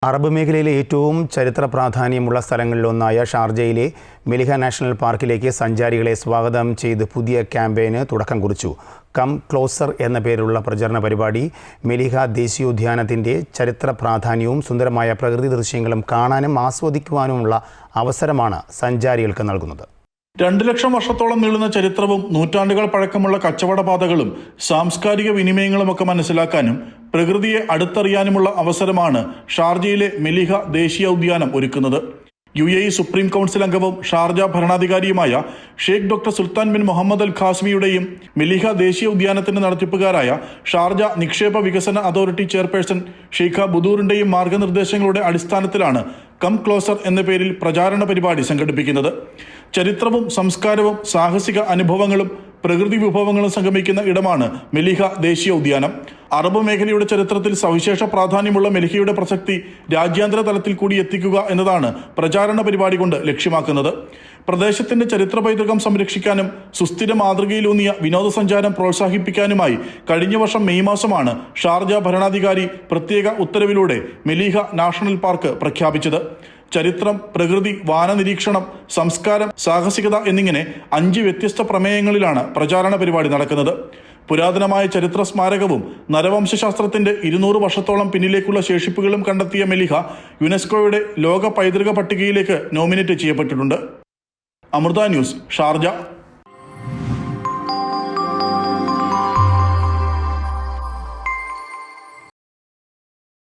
Arab മേഖലയിലെ ഏറ്റവും ചരിത്ര പ്രാധാന്യമുള്ള സ്ഥലങ്ങളിലൊന്നായ ഷാർജയിലെ മെലിഹ നാഷണൽ പാർക്കിലേക്ക് സഞ്ചാരികളെ സ്വാഗതം ചെയ്ത് പുതിയ ക്യാമ്പയിന് തുടക്കം കുറിച്ചു. കം ക്ലോസർ എന്ന പേരിലുള്ള പ്രചരണ പരിപാടി മെലിഹ ദേശീയോദ്യാനത്തിൻ്റെ ചരിത്ര പ്രാധാന്യവും സുന്ദരമായ പ്രകൃതി ദൃശ്യങ്ങളും കാണാനും ആസ്വദിക്കുവാനുമുള്ള അവസരമാണ് സഞ്ചാരികൾക്ക് നൽകുന്നത്. 2 ലക്ഷം വർഷത്തോളം നീളുന്ന ചരിത്രവും നൂറ്റാണ്ടുകൾ പഴക്കമുള്ള കച്ചവടപാതകളും സാംസ്കാരിക വിനിമയങ്ങളുമൊക്കെ മനസ്സിലാക്കാനും പ്രകൃതിയെ അടുത്തറിയാനുമുള്ള അവസരമാണ് ഷാർജയിലെ മെലിഹ ദേശീയ ഉദ്യാനം ഒരുക്കുന്നത്. UAE സുപ്രീം കൗൺസിൽ അംഗവും ഷാർജ ഭരണാധികാരിയുമായ Sheikh doctor Sultan bin Muhammad Al ഖാസ്മിയുടെയും മെലിഹ ദേശീയ ഉദ്യാനത്തിന്റെ നടത്തിപ്പുകാരായ ഷാർജ നിക്ഷേപ വികസന അതോറിറ്റി ചെയർപേഴ്സൺ ഷെയ്ഖ ബുദൂറിന്റെയും മാർഗനിർദ്ദേശങ്ങളുടെ അടിസ്ഥാനത്തിലാണ് കം ക്ലോസർ എന്ന പേരിൽ പ്രചാരണ പരിപാടി സംഘടിപ്പിക്കുന്നത്. ചരിത്രവും സംസ്കാരവും സാഹസിക അനുഭവങ്ങളും പ്രകൃതി വിഭവങ്ങളും സംഗമിക്കുന്ന ഇടമാണ് മെലിഹ ദേശീയ ഉദ്യാനം. അറബ് മേഖലയുടെ ചരിത്രത്തിൽ സവിശേഷ പ്രാധാന്യമുള്ള മെലിഹയുടെ പ്രസക്തി രാജ്യാന്തര തലത്തിൽ കൂടി എത്തിക്കുക എന്നതാണ് പ്രചാരണ പരിപാടി കൊണ്ട് ലക്ഷ്യമാക്കുന്നത്. പ്രദേശത്തിന്റെ ചരിത്ര പൈതൃകം സംരക്ഷിക്കാനും സുസ്ഥിര മാതൃകയിലൂന്നിയ വിനോദസഞ്ചാരം പ്രോത്സാഹിപ്പിക്കാനുമായി കഴിഞ്ഞ വർഷം മെയ് മാസമാണ് ഷാർജ ഭരണാധികാരി പ്രത്യേക ഉത്തരവിലൂടെ മെലിഹ നാഷണൽ പാർക്ക് പ്രഖ്യാപിച്ചത്. ചരിത്രം, പ്രകൃതി, വാനനിരീക്ഷണം, സംസ്കാരം, സാഹസികത എന്നിങ്ങനെ 5 വ്യത്യസ്ത പ്രമേയങ്ങളിലാണ് പ്രചാരണ പരിപാടി നടക്കുന്നത്. പുരാതനമായ ചരിത്ര സ്മാരകവും നരവംശാസ്ത്രത്തിന്റെ 200 വർഷത്തോളം പിന്നിലേക്കുള്ള ശേഷിപ്പുകളും കണ്ടെത്തിയ മെലിഹ യുനെസ്കോയുടെ ലോക പൈതൃക പട്ടികയിലേക്ക് നോമിനേറ്റ് ചെയ്യപ്പെട്ടിട്ടുണ്ട്. Amrita News, Sharjah.